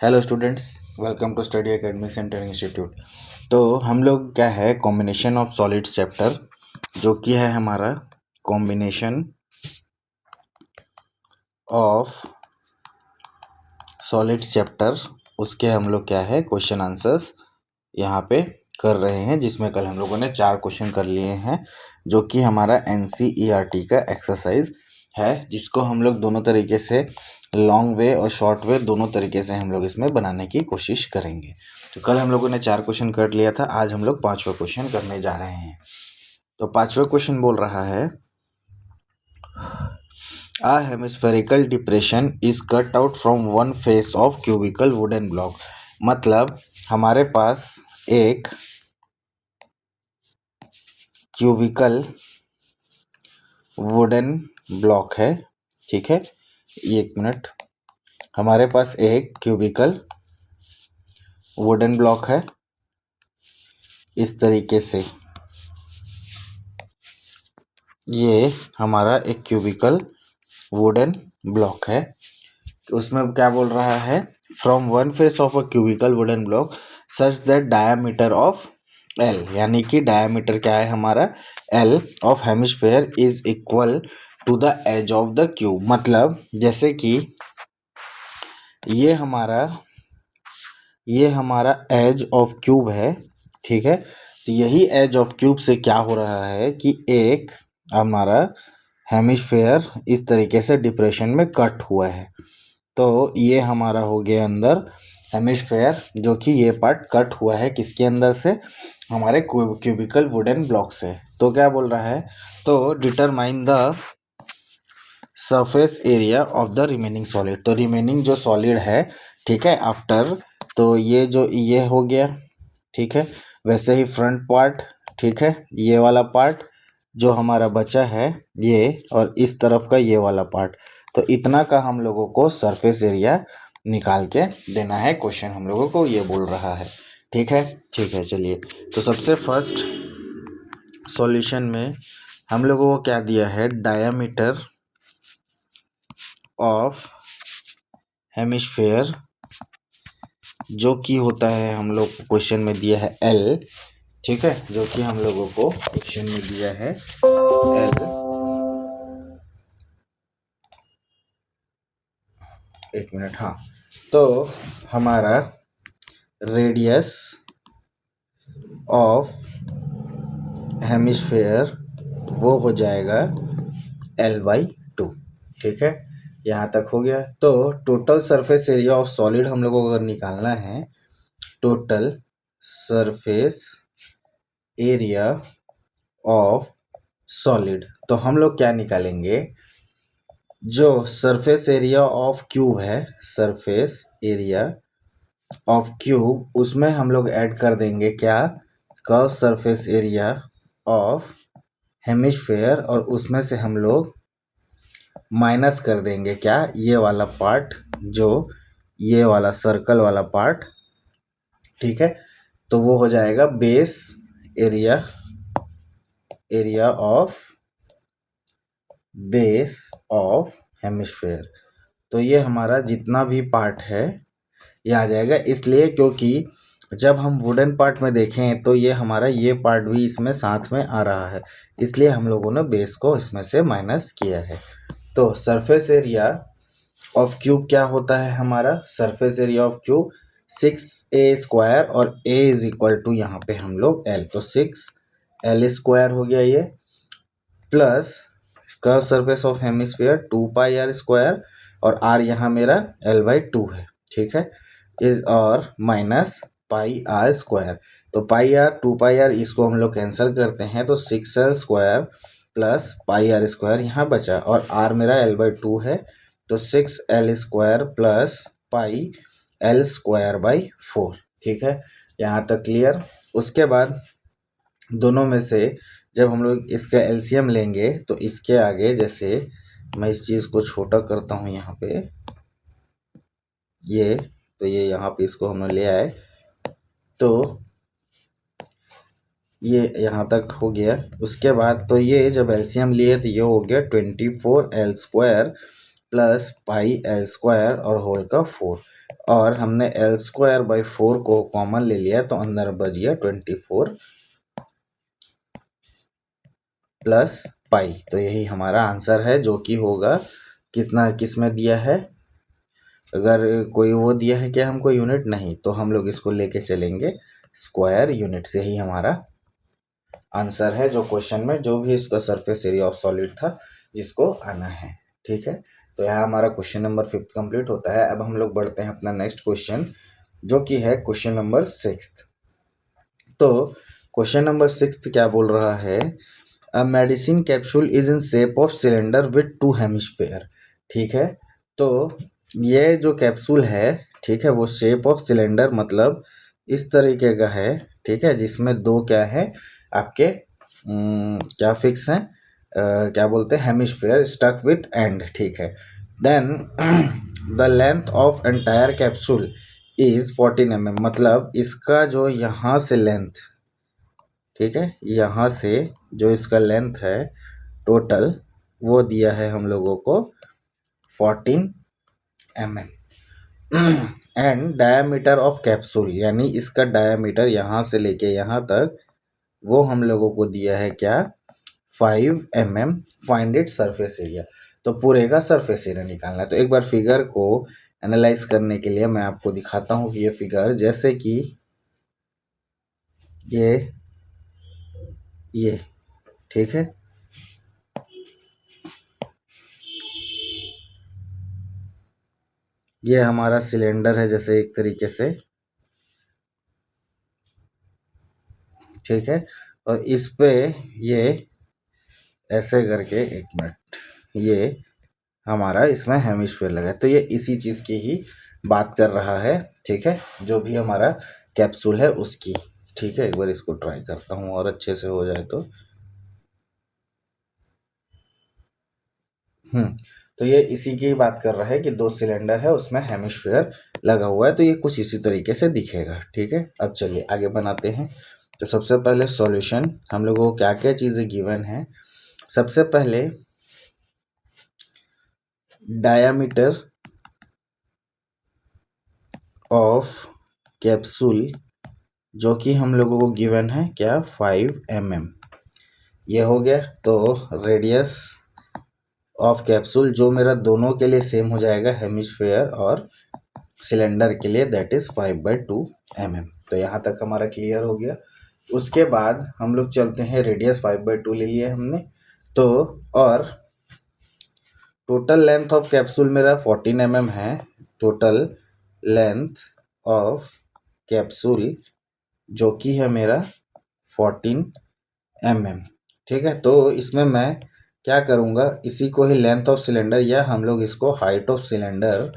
Hello students, welcome to study academy centre institute. तो हम लोग क्या है कॉम्बिनेशन ऑफ सॉलिड्स चैप्टर जो कि है हमारा कॉम्बिनेशन ऑफ सॉलिड्स चैप्टर, उसके हम लोग क्या है क्वेश्चन आंसर्स यहाँ पे कर रहे हैं, जिसमें कल हम लोगों ने 4 क्वेश्चन कर लिए हैं जो कि हमारा NCERT का एक्सरसाइज है, जिसको हम लोग दोनों तरीके से लॉन्ग वे और शॉर्ट वे दोनों तरीके से हम लोग इसमें बनाने की कोशिश करेंगे। तो कल हम लोगों ने 4 क्वेश्चन कर लिया था, आज हम लोग 5वां क्वेश्चन करने जा रहे हैं। तो 5वां क्वेश्चन बोल रहा है A hemispherical depression is cut out from one face of cubical wooden block। मतलब हमारे पास एक क्यूबिकल वुडन ब्लॉक है, ठीक है। एक मिनट, हमारे पास एक क्यूबिकल वुडन ब्लॉक है इस तरीके से। ये हमारा एक क्यूबिकल वुडन ब्लॉक है। उसमें क्या बोल रहा है, from one face of a cubical wooden block such that diameter of L, यानी कि डायामीटर क्या है हमारा L of hemisphere is equal to the edge of the cube. मतलब जैसे कि ये हमारा एज ऑफ क्यूब है, ठीक है। तो यही एज ऑफ क्यूब से क्या हो रहा है कि एक हमारा हेमिस्फेयर इस तरीके से डिप्रेशन में कट हुआ है। तो ये हमारा हो गया अंदर हेमिस्फेयर, जो कि ये पार्ट कट हुआ है किसके अंदर से, हमारे क्यूबिकल वुडन ब्लॉक से। तो क्या बोल रहा है, तो determine the surface area of the remaining solid. तो रिमेनिंग जो सॉलिड है, ठीक है, आफ्टर, तो ये हो गया, ठीक है। वैसे ही फ्रंट पार्ट, ठीक है, ये वाला पार्ट जो हमारा बचा है ये, और इस तरफ का ये वाला पार्ट। तो इतना का हम लोगों को सरफेस एरिया निकाल के देना है। क्वेश्चन हम लोगों को ये बोल रहा है, ठीक है। ठीक है, चलिए। तो सबसे फर्स्ट सॉल्यूशन में हम लोगों को क्या दिया है, डायामीटर ऑफ हेमिस्फेयर जो कि होता है हम लोग को क्वेश्चन में दिया है एल, ठीक है, जो कि हम लोगों को क्वेश्चन में दिया है एल। एक मिनट, हाँ। तो हमारा रेडियस ऑफ हेमिस्फेयर वो हो जाएगा L/2, ठीक है। यहाँ तक हो गया। तो total surface area of solid हम लोगों को अगर निकालना है, total surface area of solid, तो हम लोग क्या निकालेंगे, जो सरफेस एरिया ऑफ क्यूब है, सरफेस एरिया ऑफ क्यूब, उसमें हम लोग ऐड कर देंगे क्या, curve surface area of hemisphere, और उसमें से हम लोग माइनस कर देंगे क्या, ये वाला पार्ट, जो ये वाला सर्कल वाला पार्ट, ठीक है। तो वो हो जाएगा बेस एरिया ऑफ हेमिस्फेयर। तो ये हमारा जितना भी पार्ट है ये आ जाएगा, इसलिए क्योंकि जब हम वुडन पार्ट में देखें तो ये हमारा ये पार्ट भी इसमें साथ में आ रहा है, इसलिए हम लोगों ने बेस को इसमें से माइनस किया है। तो सरफेस एरिया ऑफ क्यूब क्या होता है हमारा, surface area of cube 6a² और a इज इक्वल टू यहाँ पे हम लोग l, तो 6l² हो गया ये, plus curve surface of hemisphere 2πr², और r यहाँ मेरा L/2 है, ठीक है, इज और माइनस πr²। तो πr 2πr इसको हम लोग कैंसिल करते हैं, तो 6l² प्लस πr² यहाँ बचा, और r मेरा L/2 है, तो 6l² प्लस πl²/4, ठीक है। यहाँ तक क्लियर। उसके बाद दोनों में से जब हम लोग इसका एलसीएम लेंगे, तो इसके आगे, जैसे मैं इस चीज़ को छोटा करता हूँ यहाँ पे, ये, तो ये यहाँ पे इसको हमने ले आए, तो ये यहाँ तक हो गया। उसके बाद तो ये जब एलसीएम लिए तो ये हो गया 24l² प्लस πl² और होल का 4, और हमने L²/4 को कॉमन ले लिया तो अंदर बच गया 24 प्लस पाई। तो यही हमारा आंसर है, जो कि होगा कितना, किस में दिया है, अगर कोई वो दिया है क्या हमको यूनिट, नहीं, तो हम लोग इसको लेके चलेंगे स्क्वायर यूनिट से। ही हमारा आंसर है जो क्वेश्चन में जो भी इसका सरफेस एरिया ऑफ सॉलिड था जिसको आना है। ठीक है, तो यहाँ हमारा क्वेश्चन नंबर 5 कंप्लीट होता है। अब हम लोग बढ़ते हैं अपना नेक्स्ट क्वेश्चन, जो कि है क्वेश्चन नंबर 6। तो क्वेश्चन नंबर 6 क्या बोल रहा है, a medicine capsule is in shape of cylinder with 2 hemisphere. ठीक है, तो ये जो कैप्सूल है, ठीक है, वो शेप ऑफ सिलेंडर मतलब इस तरीके का है। ठीक है, जिसमें दो क्या है आपके क्या फिक्स हैं, क्या बोलते हैं, हेमिस्फेयर स्टक विथ एंड। ठीक है, then the length of entire capsule is 14 mm, मतलब इसका जो यहाँ से लेंथ, ठीक है, यहाँ से जो इसका लेंथ है टोटल, वो दिया है हम लोगों को 14 mm। And diameter of capsule, यानी इसका डायामीटर यहाँ से लेके यहाँ तक वो हम लोगों को दिया है क्या, 5 mm। Find it surface area, तो पूरे का सरफेस एरिया निकालना है। तो एक बार फिगर को एनालाइज करने के लिए मैं आपको दिखाता हूँ कि ये फिगर, जैसे कि ये ठीक है, ये हमारा सिलेंडर है जैसे एक तरीके से, ठीक है, और इस पे ये ऐसे करके, एक मिनट, ये हमारा इसमें हेमिस्फीयर लगा है। तो ये इसी चीज़ की ही बात कर रहा है। ठीक है, जो भी हमारा कैप्सूल है उसकी। ठीक है, एक बार इसको ट्राई करता हूँ और अच्छे से हो जाए तो। तो ये इसी की बात कर रहा है कि दो सिलेंडर है, उसमें हेमिस्फीयर लगा हुआ है, तो ये कुछ इसी तरीके से दिखेगा। ठीक है, अब चलिए आगे बनाते हैं। तो सबसे पहले सॉल्यूशन, हम लोगों को क्या क्या चीज़ें गिवन है। सबसे पहले डायामीटर ऑफ कैप्सूल, जो कि हम लोगों को गिवन है क्या, 5 mm, ये हो गया। तो रेडियस ऑफ कैप्सूल जो मेरा दोनों के लिए सेम हो जाएगा, हेमिस्फीयर और सिलेंडर के लिए, दैट इज 5/2 mm। तो यहाँ तक हमारा क्लियर हो गया। उसके बाद हम लोग चलते हैं, रेडियस 5/2 ले लिया हमने, तो और टोटल लेंथ ऑफ कैप्सूल मेरा 14 mm है। टोटल लेंथ ऑफ कैप्सूल जो कि है मेरा 14 mm। ठीक है, तो इसमें मैं क्या करूँगा, इसी को ही लेंथ ऑफ सिलेंडर, या हम लोग इसको हाइट ऑफ सिलेंडर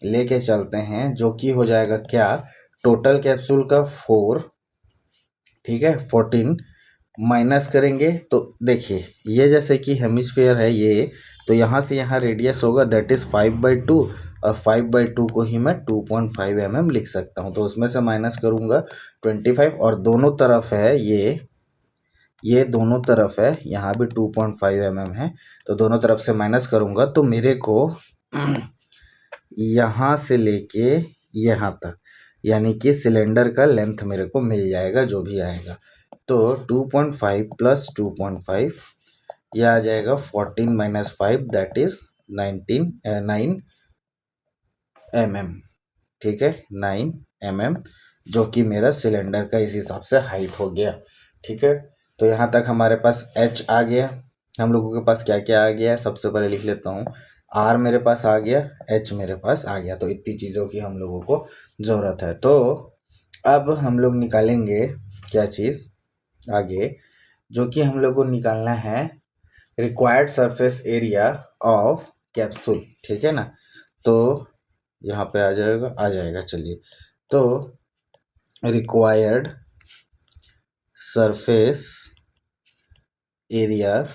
लेके चलते हैं, जो कि हो जाएगा क्या, टोटल कैप्सूल का 4, ठीक है, 14 माइनस करेंगे तो देखिए, ये जैसे कि हेमिस्फीयर है ये, तो यहाँ से यहाँ रेडियस होगा, दैट इज 5/2, और 5/2 को ही मैं 2.5 mm लिख सकता हूँ। तो उसमें से माइनस करूँगा 25, और दोनों तरफ है ये दोनों तरफ है, यहाँ भी 2.5 mm है, तो दोनों तरफ से माइनस करूँगा तो मेरे को यहाँ से लेके यहाँ तक, यानी कि सिलेंडर का लेंथ मेरे को मिल जाएगा जो भी आएगा। तो 2.5 प्लस 2.5, यह आ जाएगा 14 माइनस 5, दैट इज 9 mm। ठीक है, 9 mm, जो कि मेरा सिलेंडर का इस हिसाब से हाइट हो गया। ठीक है, तो यहाँ तक हमारे पास h आ गया। हम लोगों के पास क्या क्या आ गया, सबसे पहले लिख लेता हूँ, r मेरे पास आ गया, h मेरे पास आ गया। तो इतनी चीज़ों की हम लोगों को ज़रूरत है। तो अब हम लोग निकालेंगे क्या चीज़ आगे, जो कि हम लोग को निकालना है required surface area of capsule. ठीक है ना, तो यहाँ पे आ जाएगा। चलिए, तो required surface area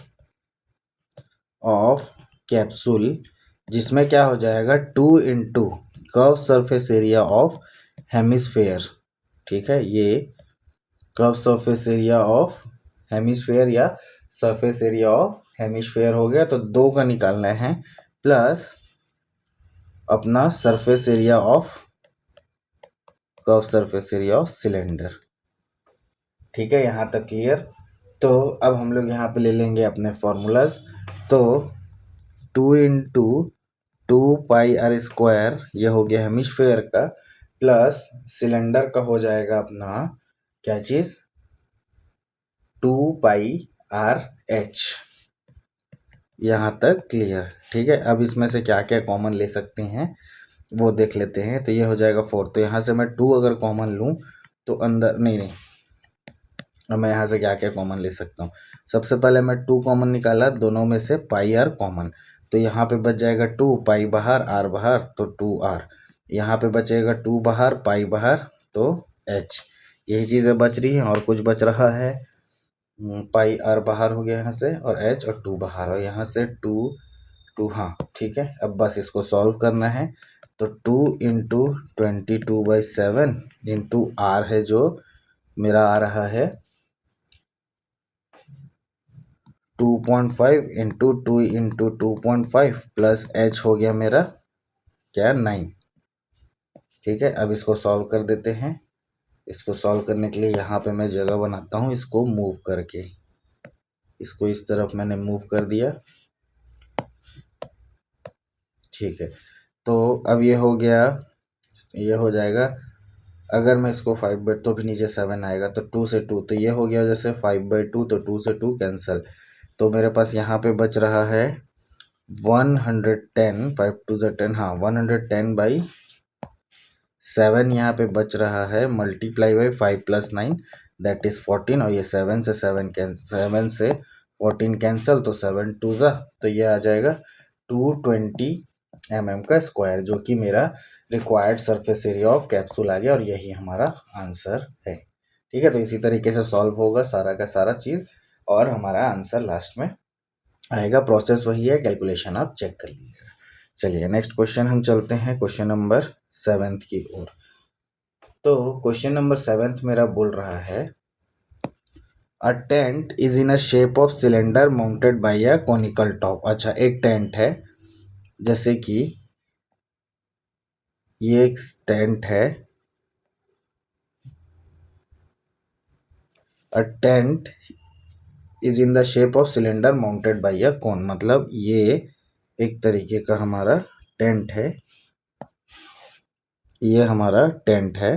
of capsule, जिसमें क्या हो जाएगा 2 into curve surface area of hemisphere. ठीक है, ये curve surface area of hemisphere या सरफेस एरिया ऑफ हेमिस्फेयर हो गया, तो 2 का निकालना है, प्लस अपना surface area of curve surface area of cylinder. ठीक है, यहाँ तक क्लियर। तो अब हम लोग यहाँ पे ले लेंगे अपने फॉर्मूलाज। तो 2 × 2 पाई r² ये हो गया हेमिस्फेयर का, प्लस सिलेंडर का हो जाएगा अपना क्या चीज 2 πr/h। यहाँ तक क्लियर। ठीक है, अब इसमें से क्या क्या कॉमन ले सकते हैं वो देख लेते हैं। तो ये हो जाएगा 4। तो यहाँ से मैं 2 अगर कॉमन लूँ तो अंदर नहीं, अब मैं यहाँ से क्या क्या कॉमन ले सकता हूँ। सबसे पहले मैं 2 कॉमन निकाला, दोनों में से πr कॉमन, तो यहाँ पे बच जाएगा 2, पाई बाहर r बाहर तो 2r, यहाँ पे बचेगा 2 बाहर पाई बाहर तो h। यही चीज़ें बच रही हैं और कुछ बच रहा है, पाई r बाहर हो गया यहाँ से और h और 2 बाहर, और यहाँ से 2 हाँ ठीक है। अब बस इसको सॉल्व करना है। तो 2 × 22/7 इंटू r है जो मेरा आ रहा है 2.5 इंटू 2 × 2.5 प्लस h हो गया मेरा क्या 9। ठीक है, अब इसको सॉल्व कर देते हैं। इसको सॉल्व करने के लिए यहाँ पे मैं जगह बनाता हूँ, इसको मूव करके, इसको इस तरफ मैंने मूव कर दिया। ठीक है, तो अब ये हो गया, ये हो जाएगा, अगर मैं इसको 5/2 तो भी नीचे 7 आएगा, तो 2 से 2 तो ये हो गया जैसे 5/2, तो 2 से 2 कैंसिल, तो मेरे पास यहाँ पे बच रहा है 110, 5 2 10, हाँ 110/7 यहाँ पे बच रहा है, मल्टीप्लाई बाई 5 + 9 दैट इज 14, और ये 7 से 14 कैंसिल, तो 7 2 ज़ा, तो ये आ जाएगा 220 mm का स्क्वायर, जो कि मेरा required surface area of capsule आ गया, और यही हमारा आंसर है। ठीक है, तो इसी तरीके से सॉल्व होगा सारा का सारा चीज़, और हमारा आंसर लास्ट में आएगा। प्रोसेस वही है, कैलकुलेशन आप चेक कर लीजिएगा। चलिए नेक्स्ट क्वेश्चन हम चलते हैं, क्वेश्चन नंबर 7 की ओर। तो क्वेश्चन नंबर 7 मेरा बोल रहा है, a tent is in a shape of cylinder mounted by a conical top. अच्छा, एक टेंट है, जैसे कि ये एक टेंट है, a tent is in the shape of cylinder mounted by a cone, मतलब ये एक तरीके का हमारा टेंट है, ये हमारा टेंट है।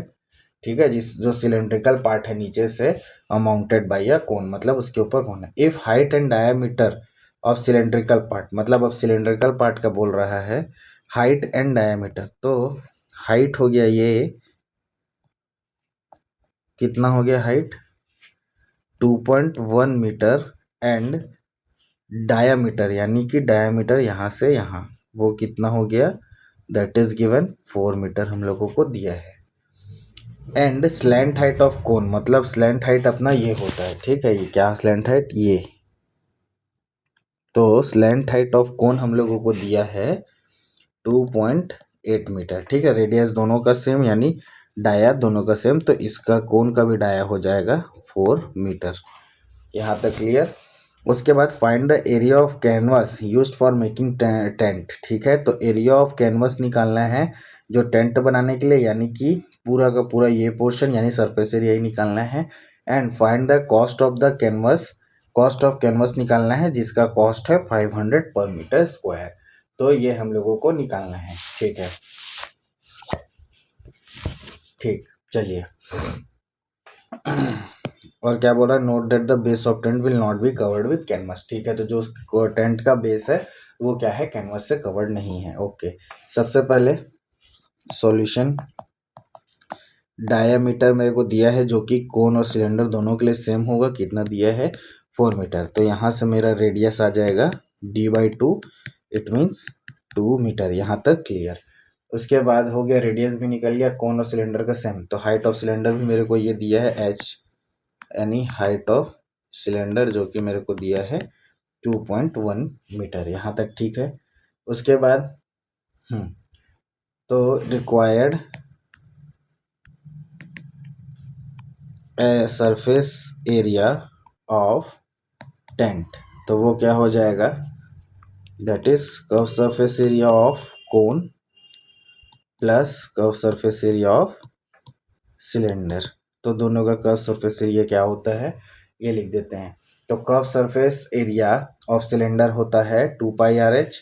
ठीक है, जो सिलेंड्रिकल पार्ट है नीचे से माउंटेड बाय अ कोन, मतलब उसके ऊपर कोन है। If height and diameter of cylindrical part, मतलब अब सिलेंड्रिकल पार्ट का बोल रहा है हाइट एंड डायमीटर, तो हाइट हो गया, ये कितना हो गया हाइट 2.1 मीटर, एंड डायामीटर यानी कि डायामीटर यहाँ से यहाँ वो कितना हो गया, दैट इज गिवन 4 मीटर हम लोगों को दिया है। And slant height of cone, मतलब स्लैंट हाइट अपना ये होता है। ठीक है, ये क्या स्लैंट हाइट, ये तो स्लैंट हाइट ऑफ कोन हम लोगों को दिया है 2.8 मीटर। ठीक है, रेडियस दोनों का सेम, यानी डाया दोनों का सेम, तो इसका कोन का भी डाया हो जाएगा 4 मीटर। यहाँ तक क्लियर। उसके बाद find the area of canvas used for making tent. ठीक है, तो एरिया ऑफ कैनवास निकालना है जो टेंट बनाने के लिए, यानी कि पूरा का पूरा ये पोर्शन यानी सरफेस एरिया ही निकालना है। And find the cost of the canvas, cost of canvas निकालना है जिसका कॉस्ट है 500 पर मीटर स्क्वायर। तो ये हम लोगों को निकालना है। ठीक है, ठीक, चलिए। और क्या बोला, note that the base of tent will not be covered with canvas. ठीक है, तो जो टेंट का बेस है वो क्या है, कैनवास से कवर्ड नहीं है। ओके, सबसे पहले सॉल्यूशन, डायामीटर मेरे को दिया है जो कि कोन और सिलेंडर दोनों के लिए सेम होगा, कितना दिया है 4 मीटर, तो यहाँ से मेरा रेडियस आ जाएगा d/2, इट मीन्स 2 मीटर। यहाँ तक क्लियर। उसके बाद हो गया, रेडियस भी निकल गया, कोन और सिलेंडर का सेम, तो हाइट ऑफ सिलेंडर भी मेरे को ये दिया है h, यानी हाइट ऑफ सिलेंडर जो कि मेरे को दिया है 2.1 मीटर। यहाँ तक ठीक है। उसके बाद तो required surface area of tent, तो वो क्या हो जाएगा, that is curve surface area of cone plus curve surface area of cylinder. तो दोनों का कर्व सरफेस एरिया क्या होता है ये लिख देते हैं। तो curve surface area of cylinder होता है 2πr/h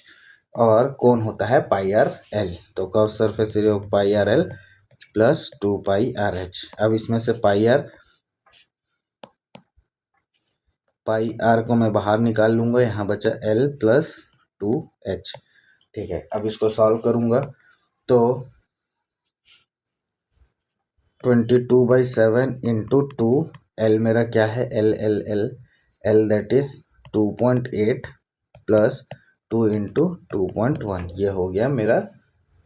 और कोन होता है πr/l। तो curve surface area of πr/l plus 2πr/h। अब इसमें से पाई आर को मैं बाहर निकाल लूंगा, यहाँ बचा L प्लस 2h। ठीक है, अब इसको सॉल्व करूंगा तो 22/7 इंटू 2, L मेरा क्या है L that is 2.8 plus 2 into 2.1, ये हो गया मेरा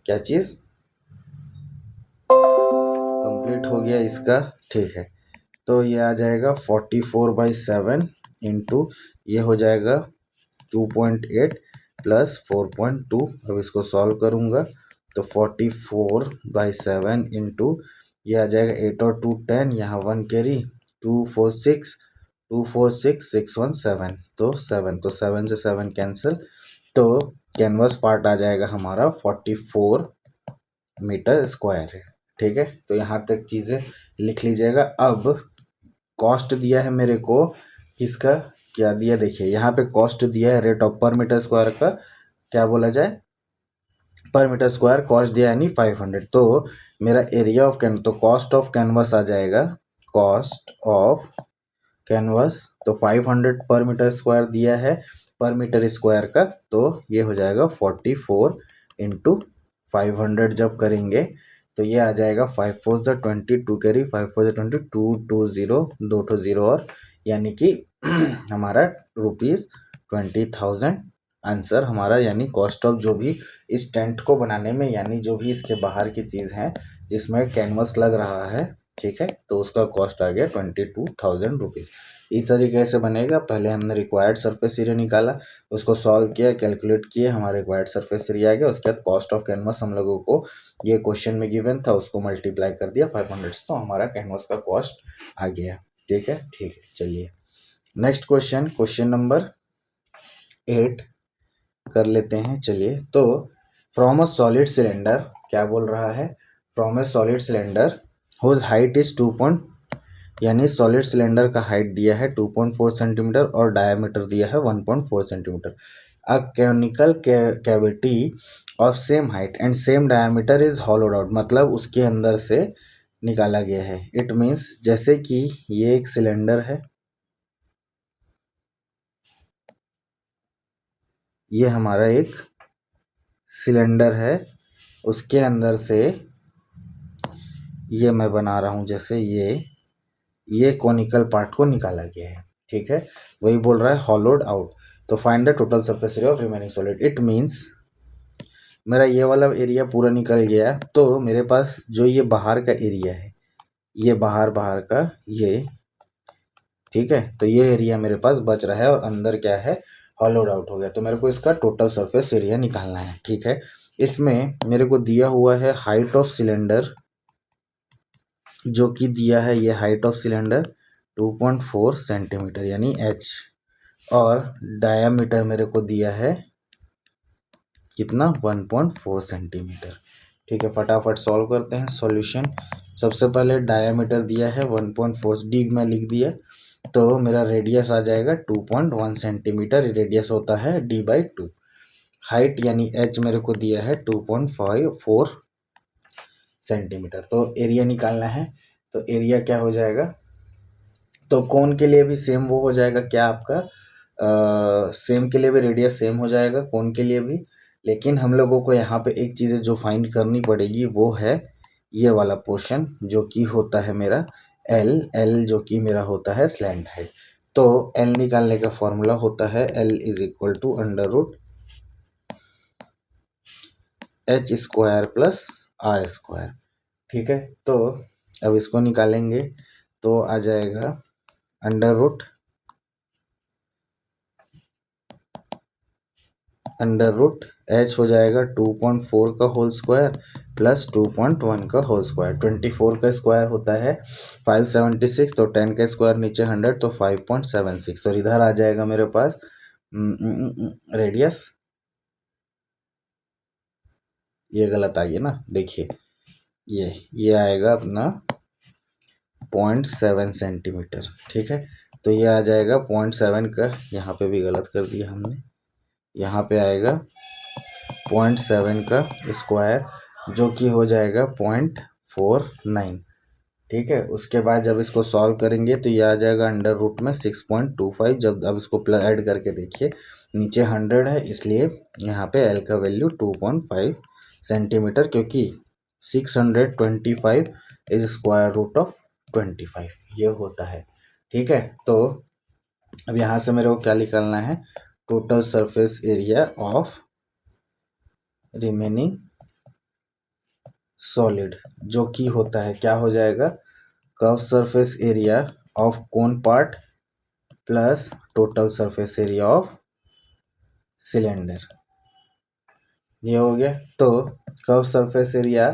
क्या चीज़, कंप्लीट हो गया इसका। ठीक है, तो ये आ जाएगा 44/7 इंटू ये हो जाएगा 2.8 प्लस 4.2। अब इसको सॉल्व करूंगा तो 44/7 इंटू ये आ जाएगा 8 और 2 10, यहाँ 1 कैरी, 2 4 6 तो 7, तो 7 से 7 कैंसिल, तो कैनवस पार्ट आ जाएगा हमारा 44 मीटर स्क्वायर है। ठीक है, तो यहाँ तक चीज़ें लिख लीजिएगा। अब कॉस्ट दिया है मेरे को किसका, क्या दिया देखिए, यहाँ पे कॉस्ट दिया है रेट ऑफ पर मीटर स्क्वायर का, क्या बोला जाए पर मीटर स्क्वायर, कॉस्ट दिया यानी 500। तो मेरा एरिया ऑफ कैन, तो कॉस्ट ऑफ कैनवस आ जाएगा, कॉस्ट ऑफ कैनवस तो 500 पर मीटर स्क्वायर दिया है पर मीटर स्क्वायर का, तो ये हो जाएगा 44 इंटू 500 जब करेंगे तो ये आ जाएगा 5 4 ज़ा 20, 2 कैरी, 5 4 ज़ा 20, 2 2 0, 2 2 0 और यानी कि हमारा ₹20,000 आंसर हमारा, यानी कॉस्ट ऑफ जो भी इस टेंट को बनाने में, यानी जो भी इसके बाहर की चीज़ है जिसमें कैनवस लग रहा है, ठीक है, तो उसका कॉस्ट आ गया ₹22,000। इस तरीके से बनेगा। पहले हमने रिक्वायर्ड सरफेस एरिया निकाला, उसको सॉल्व किया, कैलकुलेट किए, हमारा रिक्वायर्ड सरफेस एरिया आ गया। उसके बाद कॉस्ट ऑफ कैनवस हम लोगों को ये क्वेश्चन में गिवन था, उसको मल्टीप्लाई कर दिया 500 से, तो हमारा कैनवस का कॉस्ट आ गया। ठीक है, चलिए नेक्स्ट क्वेश्चन, क्वेश्चन नंबर 8 कर लेते हैं। चलिए, तो फ्रॉम अ सॉलिड सिलेंडर, क्या बोल रहा है, from a solid cylinder whose height is 2 यानी सॉलिड सिलेंडर का हाइट दिया है 2.4 सेंटीमीटर और डायमीटर दिया है 1.4 centimetre. A conical cavity of same height and same diameter is hollowed out, मतलब उसके अंदर से निकाला गया है। इट मीन्स जैसे कि ये एक सिलेंडर है, ये हमारा एक सिलेंडर है, उसके अंदर से ये मैं बना रहा हूँ, जैसे ये कॉनिकल पार्ट को निकाला गया है। ठीक है, वही बोल रहा है हॉलोड आउट। तो find the total surface area of remaining solid. It means मेरा ये वाला एरिया पूरा निकल गया, तो मेरे पास जो ये बाहर का एरिया है, ये बाहर का ये, ठीक है, तो ये एरिया मेरे पास बच रहा है और अंदर क्या है, हॉलोड आउट हो गया। तो मेरे को इसका टोटल सरफेस एरिया निकालना है। ठीक है, इसमें मेरे को दिया हुआ है हाइट ऑफ सिलेंडर, जो कि दिया है ये हाइट ऑफ सिलेंडर 2.4 सेंटीमीटर यानी h, और डायामीटर मेरे को दिया है कितना, 1.4 सेंटीमीटर। ठीक है, फटाफट सॉल्व करते हैं सॉल्यूशन। सबसे पहले डायामीटर दिया है 1.4, डी में लिख दिया, तो मेरा रेडियस आ जाएगा 2.1 सेंटीमीटर, रेडियस होता है d/2। हाइट यानी h मेरे को दिया है 2.54 सेंटीमीटर। तो एरिया निकालना है, तो एरिया क्या हो जाएगा, तो कोन के लिए भी सेम वो हो जाएगा, क्या आपका सेम के लिए भी रेडियस सेम हो जाएगा, कोन के लिए भी। लेकिन हम लोगों को यहाँ पे एक चीज़ जो फाइंड करनी पड़ेगी वो है ये वाला पोर्शन, जो कि होता है मेरा एल जो कि मेरा होता है स्लैंट हाइट। तो एल निकालने का फॉर्मूला होता है L is equal to under root h square plus r square. ठीक है, तो अब इसको निकालेंगे तो आ जाएगा अंडर रूट एच हो जाएगा 2.4 का होल स्क्वायर प्लस 2.1 का होल स्क्वायर। 24 का स्क्वायर होता है 576, तो 10 का स्क्वायर नीचे 100, तो 5.76, और इधर आ जाएगा मेरे पास रेडियस, ये गलत आ गया ना, देखिए ये आएगा अपना 0.7 सेंटीमीटर। ठीक है, तो ये आ जाएगा 0.7 का, यहाँ पे भी गलत कर दिया हमने, यहाँ पे आएगा 0.7 का स्क्वायर जो कि हो जाएगा 0.49। ठीक है, उसके बाद जब इसको सॉल्व करेंगे तो ये आ जाएगा अंडर रूट में 6.25। जब अब इसको ऐड करके देखिए, नीचे 100 है इसलिए यहाँ पे एल का वैल्यू 2.5 सेंटीमीटर, क्योंकि 625 इज स्क्वायर रूट ऑफ 25 ये होता है। ठीक है, तो अब यहाँ से मेरे को क्या निकालना है, total surface area of remaining solid, जो कि होता है क्या हो जाएगा, curve surface area of cone part plus total surface area of cylinder, ये हो गया। तो curve surface area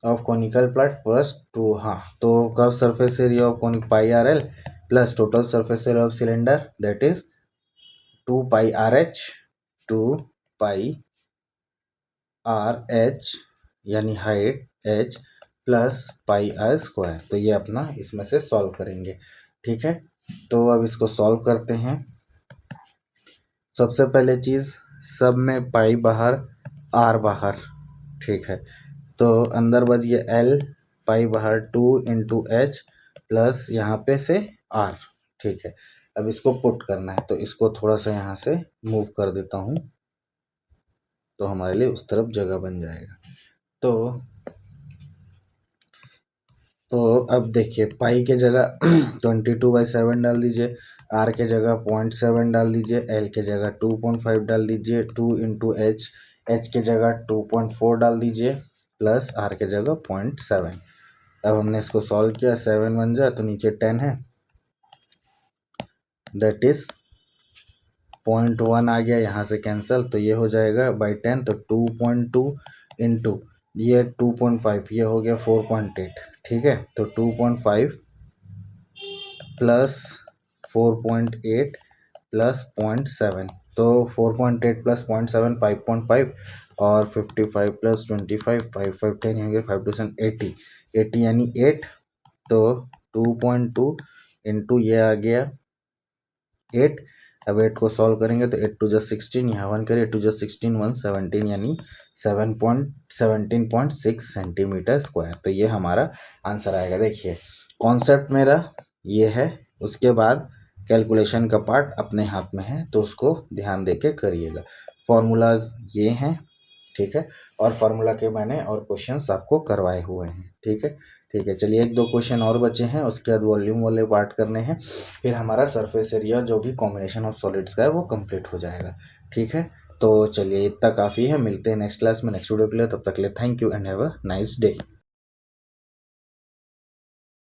of conical part plus 2, हाँ, तो curve surface area of conic pi R L plus total surface area of cylinder that is 2 pi R H, 2 pi R H यानी height h plus pi r square. तो ये अपना इसमें से solve करेंगे। ठीक है, तो अब इसको सॉल्व करते हैं। सबसे पहले चीज़, सब में पाई बाहर आर बाहर। ठीक है, तो अंदर बच गया एल, पाई बाहर 2 इंटू एच प्लस यहाँ पे से आर। ठीक है, अब इसको पुट करना है, तो इसको थोड़ा सा यहाँ से मूव कर देता हूँ तो हमारे लिए उस तरफ जगह बन जाएगा। तो अब देखिए, पाई के जगह 22/7 डाल दीजिए, आर के जगह 0.7 डाल दीजिए, एल के जगह 2.5 डाल दीजिए, 2 इंटू एच, एच के जगह 2.4 डाल दीजिए प्लस आर के जगह 0.7। अब हमने इसको सॉल्व किया, 7 बन जाए तो नीचे 10 है, दैट इज 0.1 आ गया, यहाँ से कैंसिल, तो ये हो जाएगा बाई 10, तो 2.2 इंटू ये 2.5, ये हो गया 4.8। ठीक है, तो 2.5 प्लस 4.8 प्लस 0.7, तो 4.8 प्लस 0.7 5.5 और 55 प्लस 25 5 5 10 होंगे 5 2 80 80 यानी 8। तो 2.2 इंटू ये आ गया 8। अब 8 को सॉल्व करेंगे तो 8 टू 16, यहाँ 1 करें, 8 टू 16 117 यानी 17.6 सेंटीमीटर स्क्वायर। तो ये हमारा आंसर आएगा। देखिए, कॉन्सेप्ट मेरा ये है, उसके बाद कैलकुलेशन का पार्ट अपने हाथ में है, तो उसको ध्यान दे के करिएगा। फॉर्मूलाज ये हैं, ठीक है, और फार्मूला के मैंने और क्वेश्चंस आपको करवाए हुए हैं। ठीक है, ठीक है, चलिए 1-2 क्वेश्चन और बचे हैं, उसके बाद वॉल्यूम वाले पार्ट करने हैं, फिर हमारा सरफेस एरिया जो भी कॉम्बिनेशन ऑफ सॉलिड्स का है वो कंप्लीट हो जाएगा। ठीक है, तो चलिए इतना काफ़ी है, मिलते हैं नेक्स्ट क्लास में नेक्स्ट वीडियो के लिए, तब तक के लिए thank you and have a nice day.